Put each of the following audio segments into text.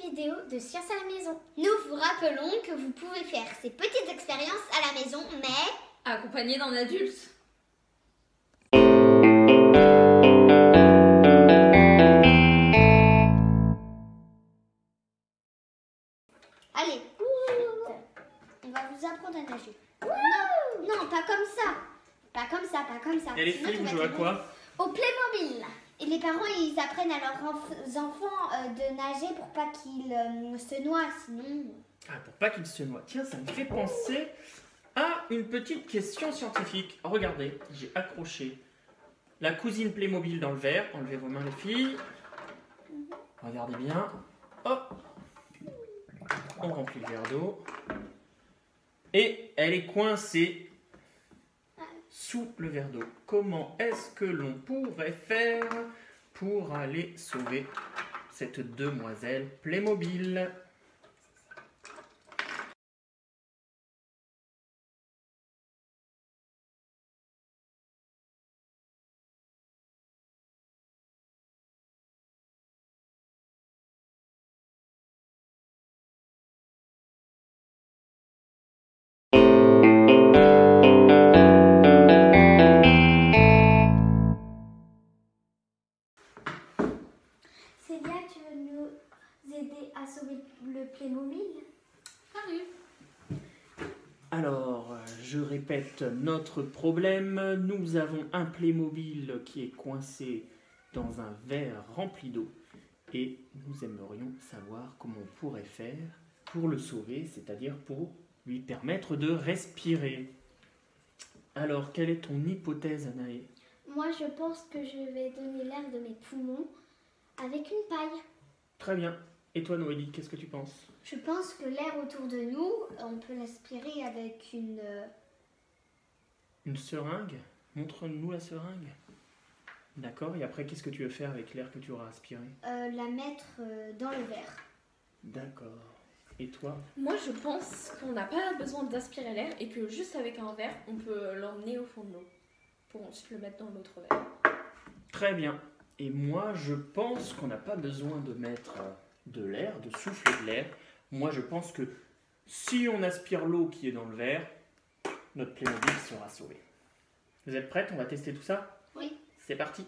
vidéo de Science à la maison. Nous vous rappelons que vous pouvez faire ces petites expériences à la maison, mais accompagné d'un adulte. Allez, on va vous apprendre à nager. Non, pas comme ça. Pas comme ça, pas comme ça. Et les filles, vous jouez à quoi? Au Playmobil. Et les parents, ils apprennent à leurs enfants de nager pour pas qu'ils se noient, sinon... Ah, pour pas qu'ils se noient. Tiens, ça me fait penser à une petite question scientifique. Regardez, j'ai accroché la cousine Playmobil dans le verre. Enlevez vos mains, les filles. Regardez bien. Hop. On remplit le verre d'eau. Et elle est coincée sous le verre d'eau. Comment est-ce que l'on pourrait faire pour aller sauver cette demoiselle Playmobil? Célia, tu veux nous aider à sauver le Playmobil? Salut. Alors, je répète notre problème. Nous avons un Playmobil qui est coincé dans un verre rempli d'eau et nous aimerions savoir comment on pourrait faire pour le sauver, c'est-à-dire pour lui permettre de respirer. Alors, quelle est ton hypothèse, Anaë? Moi, je pense que je vais donner l'air de mes poumons avec une paille. Très bien. Et toi, Noélie, qu'est-ce que tu penses? Je pense que l'air autour de nous, on peut l'aspirer avec une... Une seringue? Montre-nous la seringue. D'accord. Et après, qu'est-ce que tu veux faire avec l'air que tu auras aspiré? la mettre dans le verre. D'accord. Et toi? Moi, je pense qu'on n'a pas besoin d'aspirer l'air et que juste avec un verre, on peut l'emmener au fond de l'eau pour ensuite le mettre dans l'autre verre. Très bien. Et moi, je pense qu'on n'a pas besoin de mettre de l'air, de souffler de l'air. Moi, je pense que si on aspire l'eau qui est dans le verre, notre Playmobil sera sauvé. Vous êtes prêtes? On va tester tout ça? Oui. C'est parti.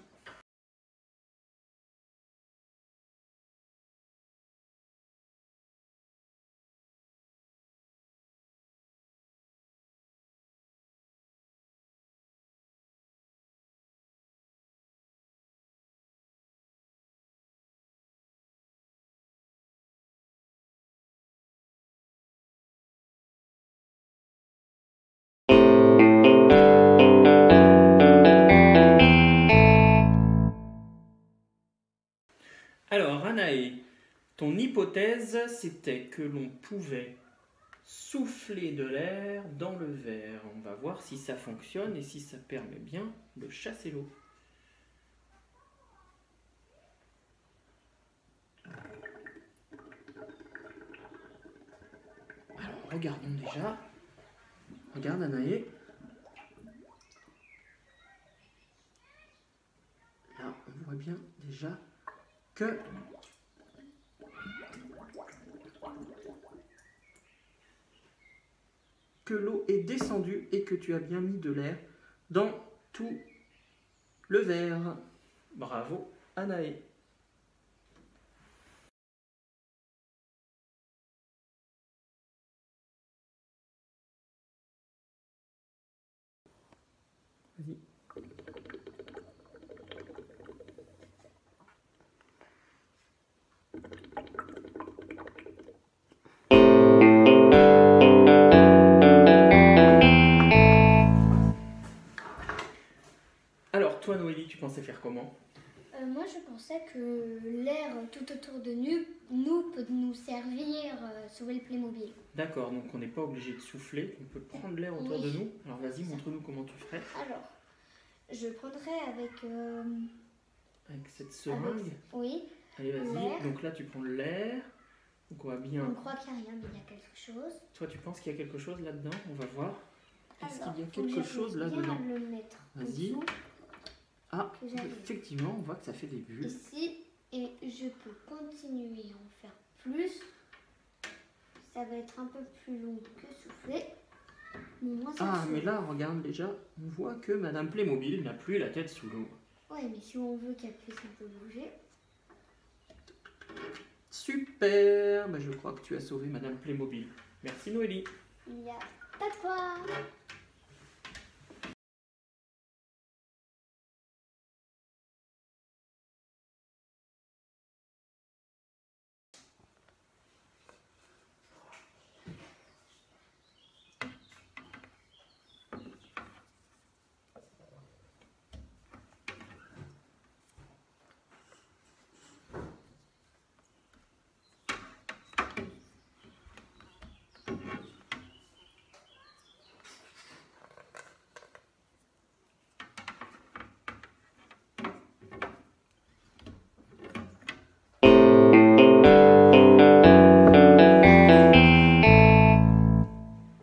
Alors, Anaë, ton hypothèse, c'était que l'on pouvait souffler de l'air dans le verre. On va voir si ça fonctionne et si ça permet bien de chasser l'eau. Alors, regardons déjà. Regarde, Anaë. Là, on voit bien déjà que l'eau est descendue et que tu as bien mis de l'air dans tout le verre. Bravo, Anaë. Vas-y. Alors, toi, Noélie, tu pensais faire comment? Moi, je pensais que l'air tout autour de nous peut nous servir à sauver le Playmobil. D'accord, donc on n'est pas obligé de souffler, on peut prendre l'air autour de nous. Alors vas-y, montre-nous comment tu ferais. Alors, je prendrais avec... Avec cette seringue. Oui. Allez, vas-y. Donc là, tu prends l'air. Donc on va bien... On croit qu'il n'y a rien, mais il y a quelque chose. Toi, tu penses qu'il y a quelque chose là-dedans? On va voir. Est-ce qu'il y a faut que quelque chose j'arrive là-dedans? bien à le mettre en Vas-y. dessous, Ah, que j'arrive effectivement, on voit que ça fait des bulles. ici, et je peux continuer à en faire plus. Ça va être un peu plus long que souffler. Mais moi, ça Ah, souffle. mais là, regarde déjà, on voit que Madame Playmobil n'a plus la tête sous l'eau. Ouais, mais si on veut qu'elle puisse un peu bouger. Super, je crois que tu as sauvé Madame Playmobil. Merci Noélie. Il n'y a pas de quoi.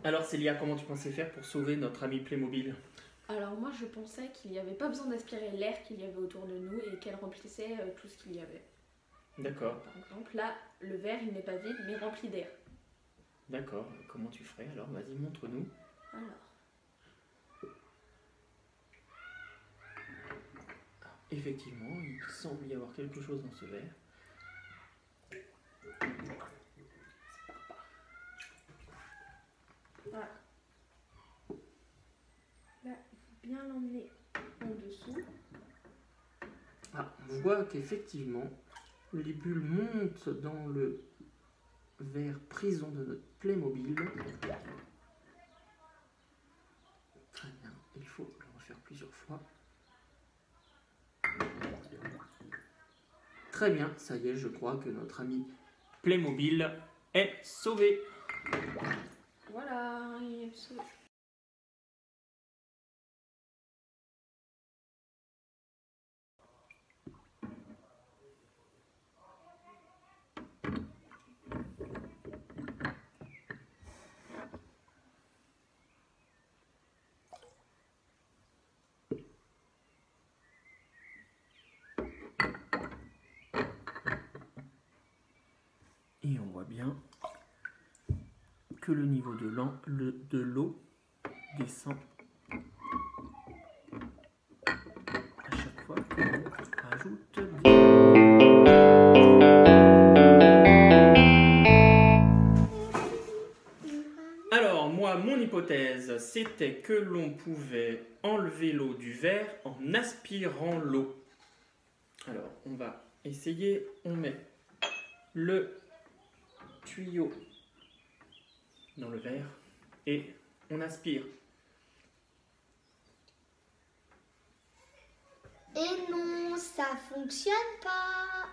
Alors Célia, comment tu pensais faire pour sauver notre ami Playmobil? Alors moi je pensais qu'il n'y avait pas besoin d'aspirer l'air qu'il y avait autour de nous et qu'elle remplissait tout ce qu'il y avait. D'accord, Par exemple, là, le verre il n'est pas vide mais rempli d'air. d'accord. Comment tu ferais alors? Vas-y, montre-nous. Alors, Effectivement, il semble y avoir quelque chose dans ce verre. voilà. Là, il faut bien l'emmener en dessous. Ah, on voit qu'effectivement, les bulles montent dans le verre prison de notre Playmobil. Très bien, il faut le refaire plusieurs fois. Très bien, ça y est, je crois que notre ami Playmobil est sauvé. Voilà, il est sauvé. Et on voit bien que le niveau de l'eau descend à chaque fois que l'on rajoute Alors, moi, mon hypothèse, c'était que l'on pouvait enlever l'eau du verre en aspirant l'eau. Alors, on va essayer, on met le tuyau dans le verre et on aspire. Et non, ça fonctionne pas.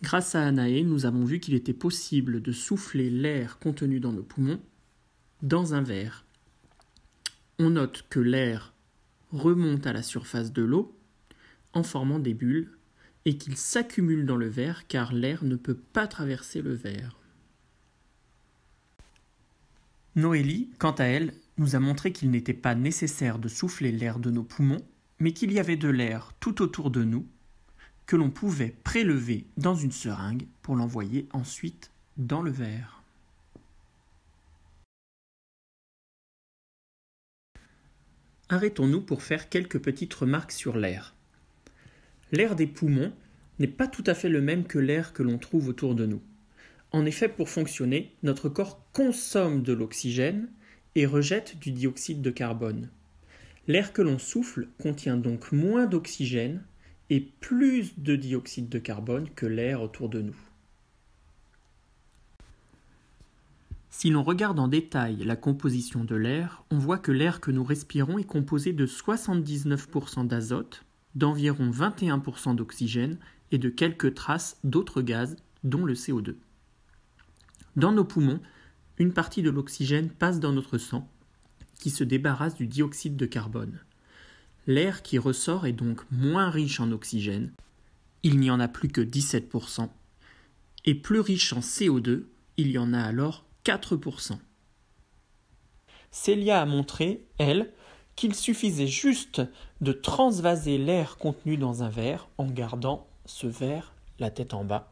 Grâce à Anaë, nous avons vu qu'il était possible de souffler l'air contenu dans nos poumons dans un verre. On note que l'air remonte à la surface de l'eau en formant des bulles et qu'il s'accumule dans le verre car l'air ne peut pas traverser le verre. Noélie, quant à elle, nous a montré qu'il n'était pas nécessaire de souffler l'air de nos poumons, mais qu'il y avait de l'air tout autour de nous que l'on pouvait prélever dans une seringue pour l'envoyer ensuite dans le verre. Arrêtons-nous pour faire quelques petites remarques sur l'air. L'air des poumons n'est pas tout à fait le même que l'air que l'on trouve autour de nous. En effet, pour fonctionner, notre corps consomme de l'oxygène et rejette du dioxyde de carbone. L'air que l'on souffle contient donc moins d'oxygène et plus de dioxyde de carbone que l'air autour de nous. Si l'on regarde en détail la composition de l'air, on voit que l'air que nous respirons est composé de 79% d'azote, d'environ 21% d'oxygène et de quelques traces d'autres gaz, dont le CO2. Dans nos poumons, une partie de l'oxygène passe dans notre sang, qui se débarrasse du dioxyde de carbone. L'air qui ressort est donc moins riche en oxygène, il n'y en a plus que 17%, et plus riche en CO2, il y en a alors 4%. Célia a montré, elle, qu'il suffisait juste de transvaser l'air contenu dans un verre en gardant ce verre la tête en bas.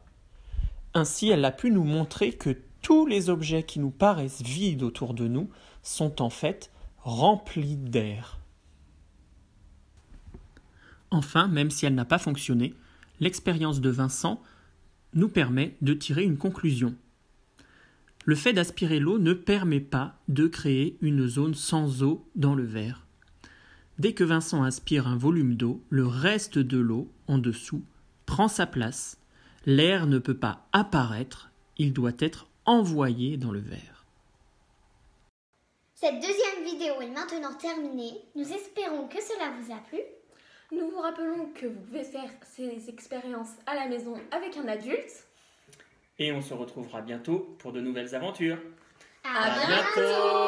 Ainsi, elle a pu nous montrer que tous les objets qui nous paraissent vides autour de nous sont en fait remplis d'air. Enfin, même si elle n'a pas fonctionné, l'expérience de Vincent nous permet de tirer une conclusion. Le fait d'aspirer l'eau ne permet pas de créer une zone sans eau dans le verre. Dès que Vincent aspire un volume d'eau, le reste de l'eau, en dessous, prend sa place. L'air ne peut pas apparaître, il doit être envoyé dans le verre. Cette deuxième vidéo est maintenant terminée. Nous espérons que cela vous a plu. Nous vous rappelons que vous pouvez faire ces expériences à la maison avec un adulte. Et on se retrouvera bientôt pour de nouvelles aventures. À bientôt.